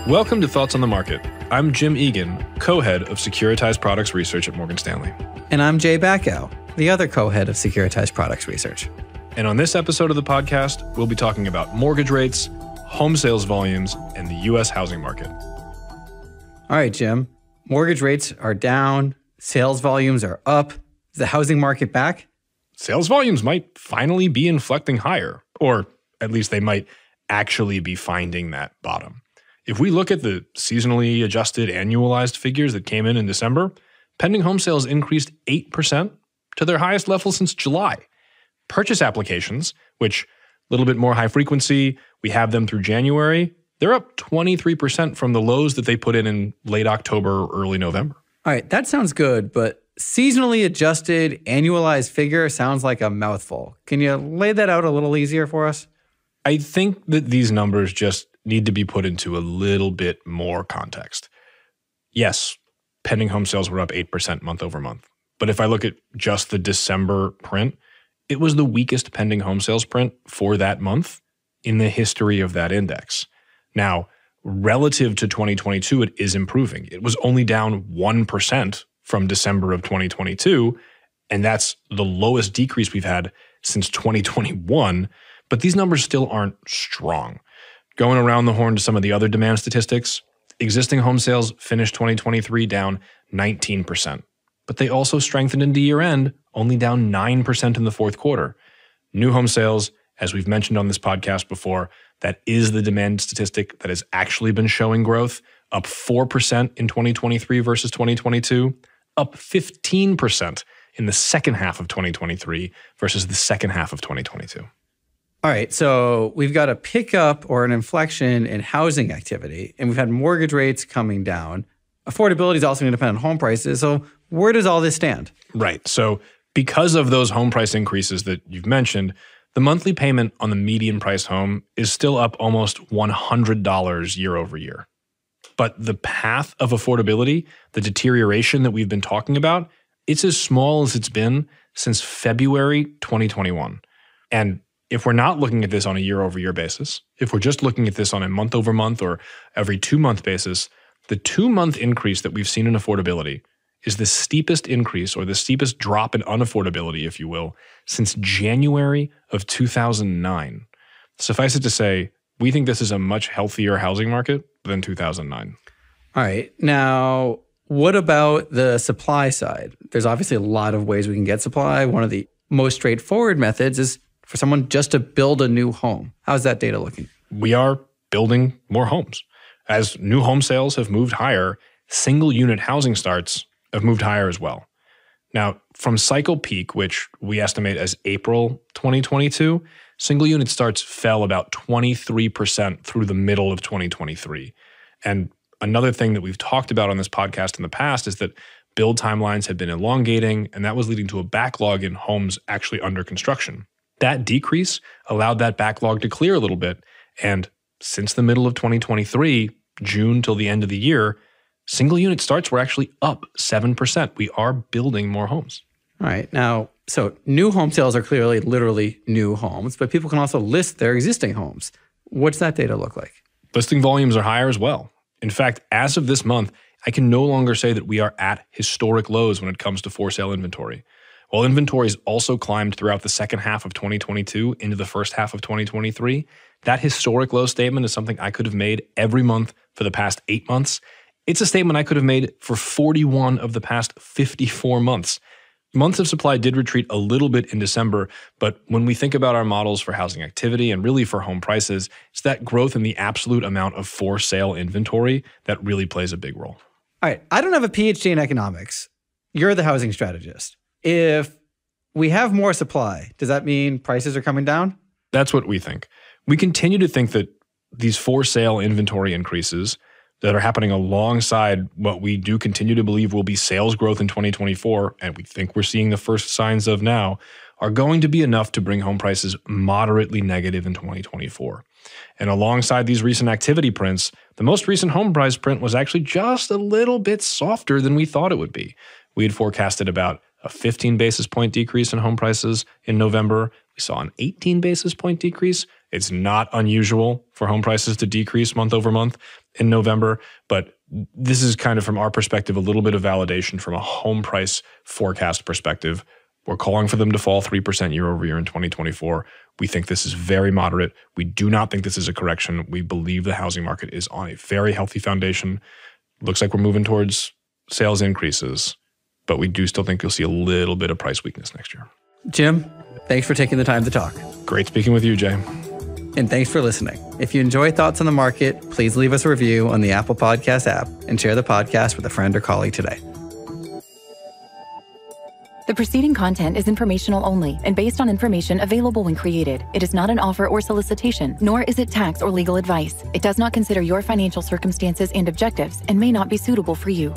Welcome to Thoughts on the Market. I'm Jim Egan, co-head of Securitized Products Research at Morgan Stanley. And I'm Jay Backow, the other co-head of Securitized Products Research. And on this episode of the podcast, we'll be talking about mortgage rates, home sales volumes, and the U.S. housing market. All right, Jim. Mortgage rates are down. Sales volumes are up. Is the housing market back? Sales volumes might finally be inflecting higher, or at least they might actually be finding that bottom. If we look at the seasonally adjusted annualized figures that came in December, pending home sales increased 8% to their highest level since July. Purchase applications, which a little bit more high frequency, we have them through January, they're up 23% from the lows that they put in late October, early November. All right, that sounds good, but seasonally adjusted annualized figure sounds like a mouthful. Can you lay that out a little easier for us? I think that these numbers just need to be put into a little bit more context. Yes, pending home sales were up 8% month over month. But if I look at just the December print, it was the weakest pending home sales print for that month in the history of that index. Now, relative to 2022, it is improving. It was only down 1% from December of 2022, and that's the lowest decrease we've had since 2021. But these numbers still aren't strong. Going around the horn to some of the other demand statistics, existing home sales finished 2023 down 19%. But they also strengthened into year-end, only down 9% in the fourth quarter. New home sales, as we've mentioned on this podcast before, that is the demand statistic that has actually been showing growth, up 4% in 2023 versus 2022, up 15% in the second half of 2023 versus the second half of 2022. All right, so we've got a pickup or an inflection in housing activity, and we've had mortgage rates coming down. Affordability is also going to depend on home prices. So where does all this stand? Right. So because of those home price increases that you've mentioned, the monthly payment on the median priced home is still up almost $100 year over year. But the path of affordability, the deterioration that we've been talking about, it's as small as it's been since February 2021. And if we're not looking at this on a year-over-year basis, if we're just looking at this on a month-over-month or every 2-month basis, the 2-month increase that we've seen in affordability is the steepest increase or the steepest drop in unaffordability, if you will, since January of 2009. Suffice it to say, we think this is a much healthier housing market than 2009. All right. Now, what about the supply side? There's obviously a lot of ways we can get supply. One of the most straightforward methods is for someone just to build a new home. How's that data looking? We are building more homes. As new home sales have moved higher, single unit housing starts have moved higher as well. Now, from cycle peak, which we estimate as April 2022, single unit starts fell about 23% through the middle of 2023. And another thing that we've talked about on this podcast in the past is that build timelines have been elongating, and that was leading to a backlog in homes actually under construction. That decrease allowed that backlog to clear a little bit. And since the middle of 2023, June till the end of the year, single unit starts were actually up 7%. We are building more homes. All right. Now, so new home sales are clearly literally new homes, but people can also list their existing homes. What's that data look like? Listing volumes are higher as well. In fact, as of this month, I can no longer say that we are at historic lows when it comes to for sale inventory. While inventories also climbed throughout the second half of 2022 into the first half of 2023, that historic low statement is something I could have made every month for the past 8 months. It's a statement I could have made for 41 of the past 54 months. Months of supply did retreat a little bit in December, but when we think about our models for housing activity and really for home prices, it's that growth in the absolute amount of for sale inventory that really plays a big role. All right. I don't have a PhD in economics. You're the housing strategist. If we have more supply, does that mean prices are coming down? That's what we think. We continue to think that these for sale inventory increases that are happening alongside what we do continue to believe will be sales growth in 2024, and we think we're seeing the first signs of now, are going to be enough to bring home prices moderately negative in 2024. And alongside these recent activity prints, the most recent home price print was actually just a little bit softer than we thought it would be. We had forecasted about a 15 basis point decrease in home prices in November. We saw an 18 basis point decrease. It's not unusual for home prices to decrease month over month. in November, but this is kind of from our perspective, a little bit of validation from a home price forecast perspective. We're calling for them to fall 3% year over year in 2024. We think this is very moderate. We do not think this is a correction. We believe the housing market is on a very healthy foundation. Looks like we're moving towards sales increases, but we do still think you'll see a little bit of price weakness next year. Jim, thanks for taking the time to talk. Great speaking with you, Jay. And thanks for listening. If you enjoy Thoughts on the Market, please leave us a review on the Apple Podcast app and share the podcast with a friend or colleague today. The preceding content is informational only and based on information available when created. It is not an offer or solicitation, nor is it tax or legal advice. It does not consider your financial circumstances and objectives and may not be suitable for you.